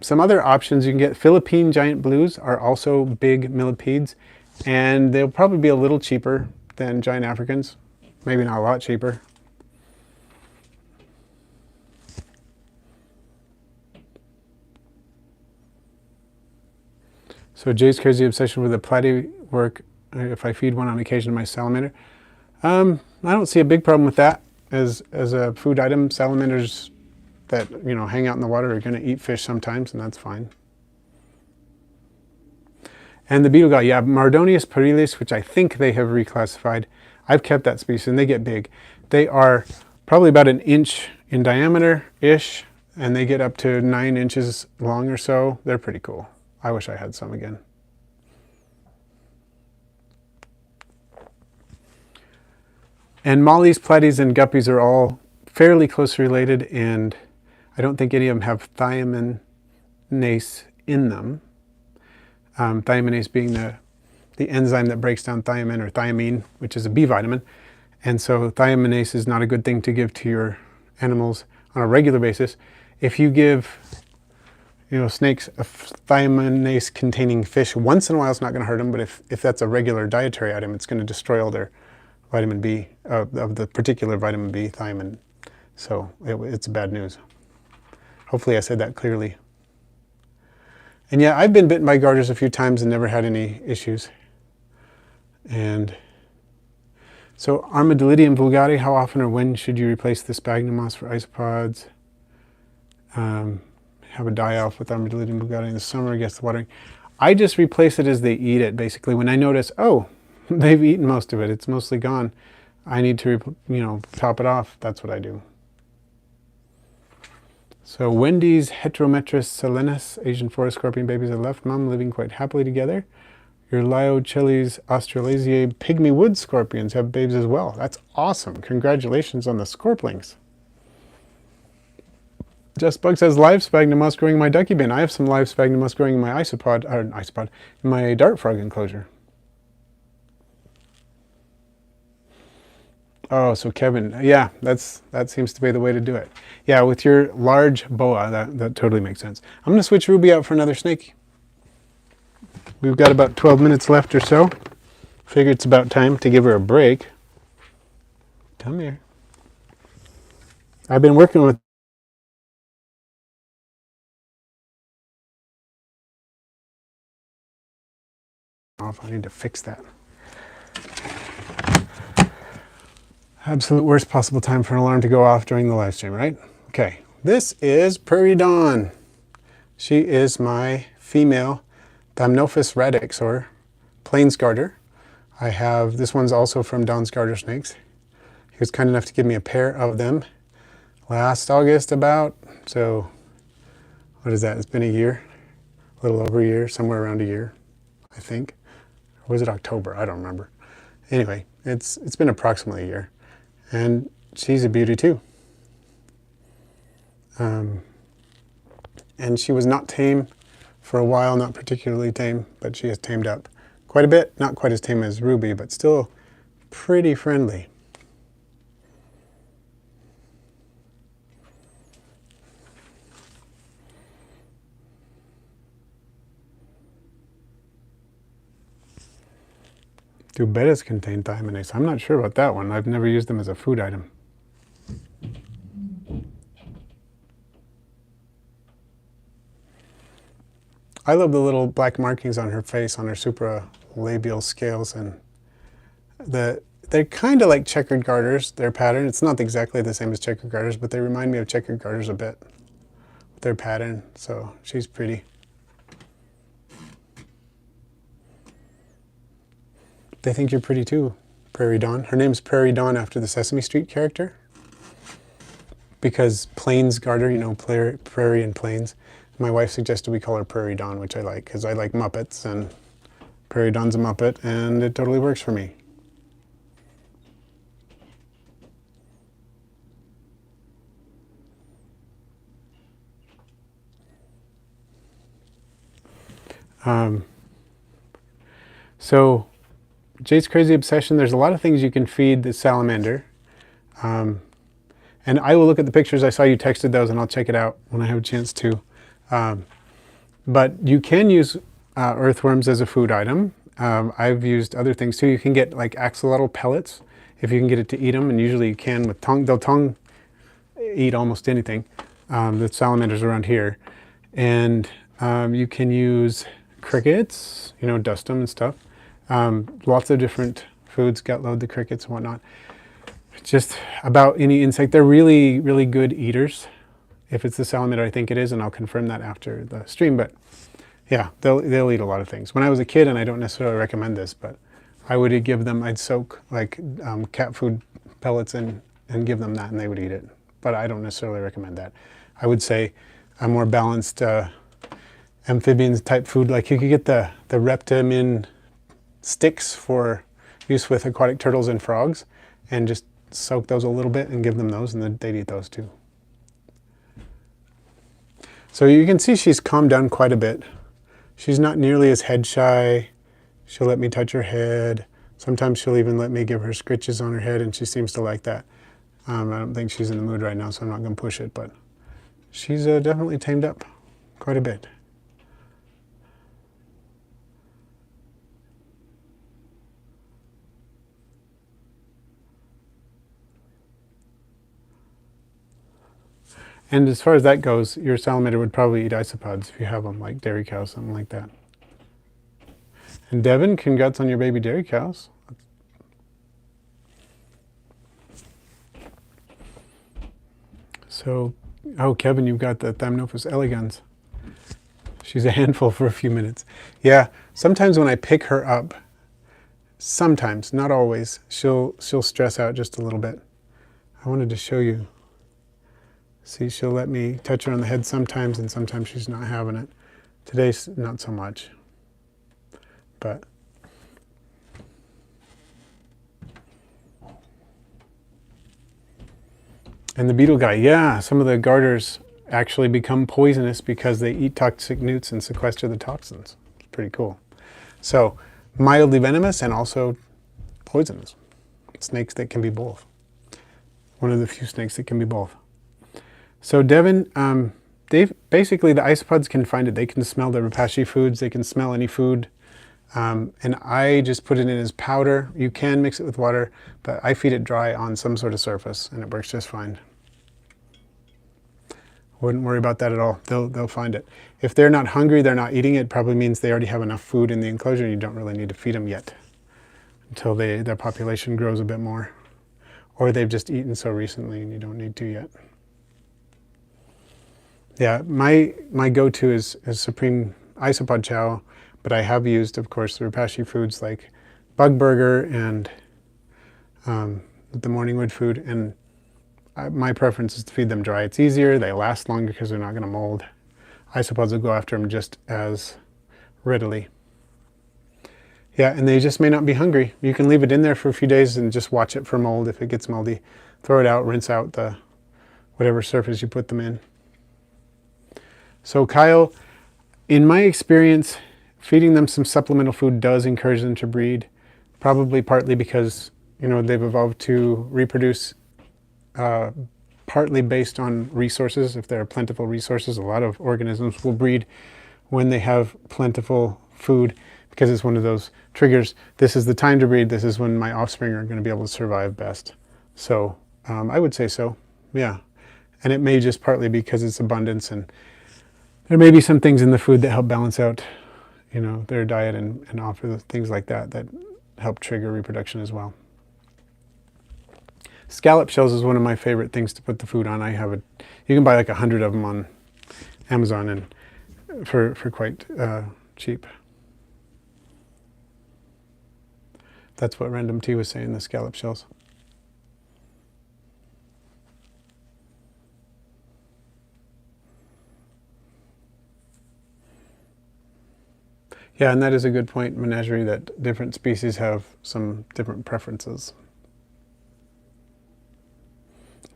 Some other options you can get. Philippine giant blues are also big millipedes, and they'll probably be a little cheaper than giant Africans. Maybe not a lot cheaper. So Jay's crazy obsession with the platy work. If I feed one on occasion to my salamander, I don't see a big problem with that as a food item. Salamanders that, you know, hang out in the water are going to eat fish sometimes, and that's fine. And the beetle guy, yeah, Mardonius parilis, which I think they have reclassified. I've kept that species, and they get big. They are probably about an inch in diameter-ish, and they get up to 9 inches long or so. They're pretty cool. I wish I had some again. And mollies, platies, and guppies are all fairly closely related, and I don't think any of them have thiaminase in them. Thiaminase being the enzyme that breaks down thiamine or thiamine, which is a B vitamin. And so thiaminase is not a good thing to give to your animals on a regular basis. If you give, you know, snakes a thiaminase containing fish once in a while, it's not going to hurt them. But if that's a regular dietary item, it's going to destroy all their vitamin B, of the particular vitamin B, thiamine. So it's bad news. Hopefully I said that clearly. And yeah, I've been bitten by garters a few times and never had any issues. And so Armadillidium vulgare, how often or when should you replace the sphagnum moss for isopods? Have a die-off with Armadillidium vulgare in the summer, gets the watering. I just replace it as they eat it, basically. When I notice, oh, they've eaten most of it, it's mostly gone, I need to, you know, top it off. That's what I do. So Wendy's Heterometrus selenus, Asian forest scorpion babies are left mom living quite happily together. Your Liocheles australasiae pygmy wood scorpions have babes as well. That's awesome. Congratulations on the scorplings. Just Bug says live sphagnum moss growing in my ducky bin. I have some live sphagnum moss growing in my isopod, in my dart frog enclosure. Oh, so Kevin, yeah, that seems to be the way to do it. Yeah, with your large boa, that totally makes sense. I'm going to switch Ruby out for another snake. We've got about 12 minutes left or so. Figure it's about time to give her a break. Come here. I've been working with I need to fix that. Absolute worst possible time for an alarm to go off during the live stream, right? Okay, this is Prairie Dawn. She is my female Thamnophis radix, or plains garter. I have, this one's also from Don's Garter Snakes. He was kind enough to give me a pair of them last August about, so what is that? It's been a year, a little over a year, somewhere around a year, I think. Or was it October? I don't remember. Anyway, it's been approximately a year. And she's a beauty too. And she was not tame for a while, not particularly tame, but she has tamed up quite a bit. Not quite as tame as Ruby, but still pretty friendly. Do bettas contain thiaminase? I'm not sure about that one. I've never used them as a food item. I love the little black markings on her face, on her supralabial scales, and they're kind of like checkered garters, their pattern. It's not exactly the same as checkered garters, but they remind me of checkered garters a bit with their pattern, so she's pretty. they think you're pretty too, Prairie Dawn. Her name's Prairie Dawn after the Sesame Street character. Because Plains Garter, you know, Prairie and Plains. My wife suggested we call her Prairie Dawn, which I like, because I like Muppets, and Prairie Dawn's a Muppet, and it totally works for me. So, Jade's Crazy Obsession, there's a lot of things you can feed the salamander. And I will look at the pictures. I saw you texted those, and I'll check it out when I have a chance to. But you can use earthworms as a food item. I've used other things too. You can get like axolotl pellets if you can get it to eat them, and usually you can with tongue. They'll tongue eat almost anything. The salamanders around here. And you can use crickets, you know, dust them and stuff. Lots of different foods, gut load the crickets and whatnot. Just about any insect. They're really, really good eaters. If it's the salamander, I think it is, and I'll confirm that after the stream. But yeah, they'll eat a lot of things. When I was a kid, and I don't necessarily recommend this, but I would give them, I'd soak like cat food pellets and give them that, and they would eat it. But I don't necessarily recommend that. I would say a more balanced amphibians type food, like you could get the Reptimin sticks for use with aquatic turtles and frogs, and just soak those a little bit and give them those, and then they'd eat those too. So you can see she's calmed down quite a bit. She's not nearly as head shy. She'll let me touch her head. Sometimes she'll even let me give her scritches on her head, and she seems to like that. I don't think she's in the mood right now, so I'm not going to push it, but she's definitely tamed up quite a bit. And as far as that goes, your salamander would probably eat isopods if you have them, like dairy cows, something like that. And Devin, congrats on your baby dairy cows. So, oh, Kevin, you've got the Thamnophis elegans. She's a handful for a few minutes. Yeah, sometimes when I pick her up, sometimes, not always, she'll stress out just a little bit. I wanted to show you. See, she'll let me touch her on the head sometimes, and sometimes she's not having it. Today's not so much. But and the beetle guy, yeah, some of the garters actually become poisonous because they eat toxic newts and sequester the toxins. It's pretty cool. So mildly venomous and also poisonous. Snakes that can be both. One of the few snakes that can be both. So Devin, basically the isopods can find it. They can smell the Repashy foods. They can smell any food. And I just put it in as powder. You can mix it with water, but I feed it dry on some sort of surface, and it works just fine. Wouldn't worry about that at all. They'll find it. If they're not hungry, they're not eating it, probably means they already have enough food in the enclosure, and you don't really need to feed them yet until their population grows a bit more. Or they've just eaten so recently and you don't need to yet. Yeah, my go-to is Supreme Isopod Chow, but I have used, of course, the Repashy foods like Bug Burger and the Morningwood food, and my preference is to feed them dry. It's easier, they last longer because they're not going to mold. Isopods will go after them just as readily. Yeah, and they just may not be hungry. You can leave it in there for a few days and just watch it for mold. If it gets moldy, throw it out, rinse out the whatever surface you put them in. So Kyle, in my experience, feeding them some supplemental food does encourage them to breed, probably partly because, you know, they've evolved to reproduce partly based on resources. If there are plentiful resources, a lot of organisms will breed when they have plentiful food, because it's one of those triggers. This is the time to breed. This is when my offspring are going to be able to survive best. So I would say so, yeah. And it may just partly because it's abundance, and there may be some things in the food that help balance out, you know, their diet and offer things like that that help trigger reproduction as well. Scallop shells is one of my favorite things to put the food on. I have you can buy like 100 of them on Amazon and for quite cheap. That's what Random T was saying, the scallop shells. Yeah, and that is a good point, Menagerie, that different species have some different preferences.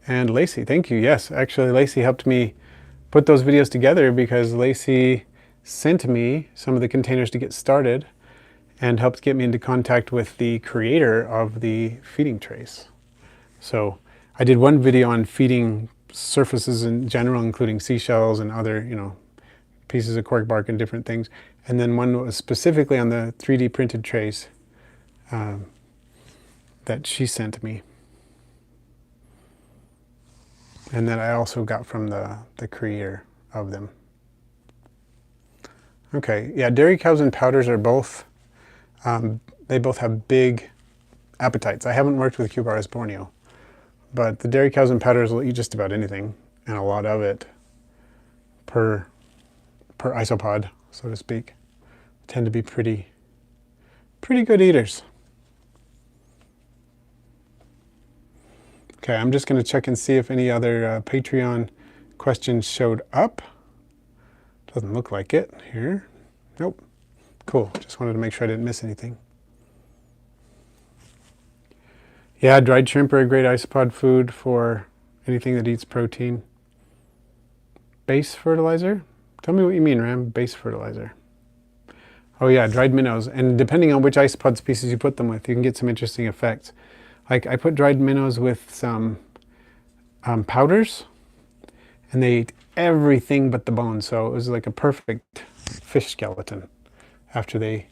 And Lacey, thank you. Yes, actually Lacey helped me put those videos together because Lacey sent me some of the containers to get started and helped get me into contact with the creator of the feeding trays. So I did one video on feeding surfaces in general, including seashells and other, pieces of cork bark and different things. And then one was specifically on the 3D printed trays that she sent me. And that I also got from the creator of them. Okay, yeah, dairy cows and powders are both, they both have big appetites. I haven't worked with Cubaris borneo, but the dairy cows and powders will eat just about anything, and a lot of it per isopod, so to speak. Tend to be pretty good eaters. Okay, I'm just going to check and see if any other Patreon questions showed up. Doesn't look like it here. Nope. Cool. Just wanted to make sure I didn't miss anything. Yeah, dried shrimp are a great isopod food for anything that eats protein. Base fertilizer? Tell me what you mean, Ram. Base fertilizer. Oh yeah, dried minnows. And depending on which isopod species you put them with, you can get some interesting effects. Like I put dried minnows with some powders, and they ate everything but the bones. So it was like a perfect fish skeleton after they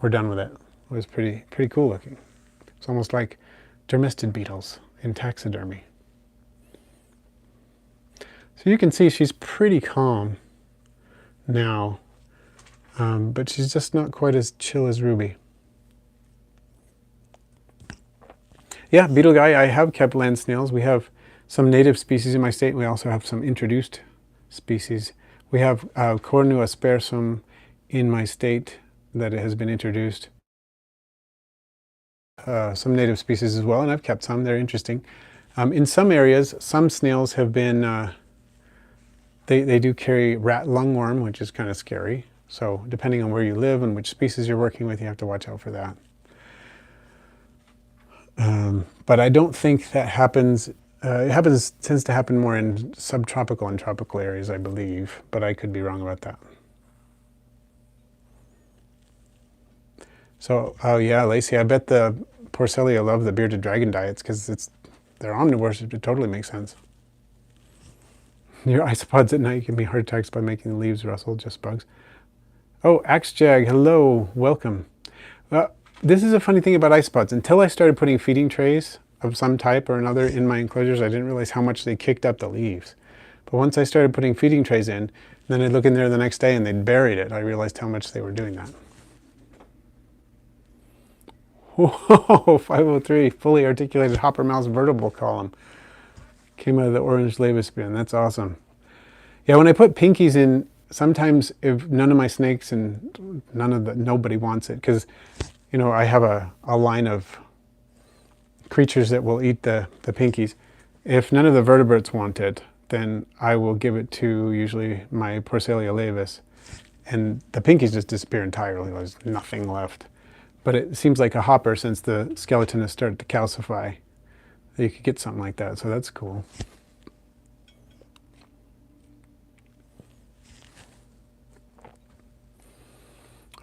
were done with it. It was pretty cool looking. It's almost like dermestid beetles in taxidermy. So you can see she's pretty calm now, but she's just not quite as chill as Ruby. Yeah, beetle guy, I have kept land snails. We have some native species in my state. We also have some introduced species. We have Cornu aspersum in my state that has been introduced. Some native species as well, and I've kept some. They're interesting. In some areas, some snails have been, they do carry rat lungworm, which is kind of scary. So depending on where you live and which species you're working with, you have to watch out for that. But I don't think that happens. It tends to happen more in subtropical and tropical areas, I believe, but I could be wrong about that. So, oh yeah, Lacey, I bet the Porcellia love the bearded dragon diets because they're omnivores. It totally makes sense. Your isopods at night can be heart attacks by making the leaves rustle, just bugs. Oh, Axejag, hello, welcome. This is a funny thing about isopods. Until I started putting feeding trays of some type or another in my enclosures, I didn't realize how much they kicked up the leaves. But once I started putting feeding trays in, then I'd look in there the next day and they'd buried it. I realized how much they were doing that. Whoa, 503, fully articulated hopper mouse vertebral column. Came out of the orange lavis bin. That's awesome. Yeah, when I put pinkies in, sometimes if none of my snakes and nobody wants it, because I have a line of creatures that will eat the pinkies. If none of the vertebrates want it, then I will give it to usually my Porcellia lavis, and the pinkies just disappear entirely. There's nothing left. But it seems like a hopper, since the skeleton has started to calcify, that you could get something like that, so that's cool.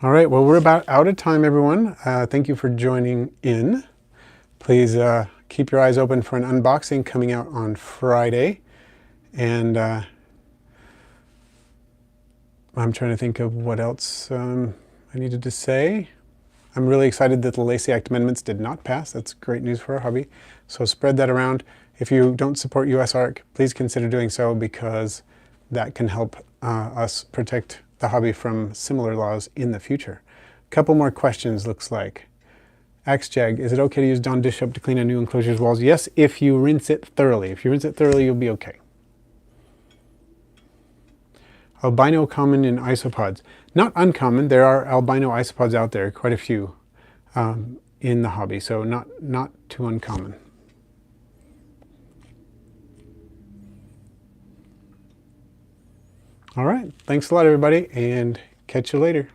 All right, well, we're about out of time, everyone. Thank you for joining in. Please keep your eyes open for an unboxing coming out on Friday. And I'm trying to think of what else I needed to say. I'm really excited that the Lacey Act amendments did not pass. That's great news for our hobby. So spread that around. If you don't support USARK, please consider doing so, because that can help us protect the hobby from similar laws in the future. A couple more questions, looks like. Axejag, is it okay to use Dawn dish soap to clean a new enclosure's walls? Yes, if you rinse it thoroughly. If you rinse it thoroughly, you'll be okay. Albino common in isopods. Not uncommon. There are albino isopods out there, quite a few. in the hobby, so not too uncommon. All right, thanks a lot, everybody, and catch you later.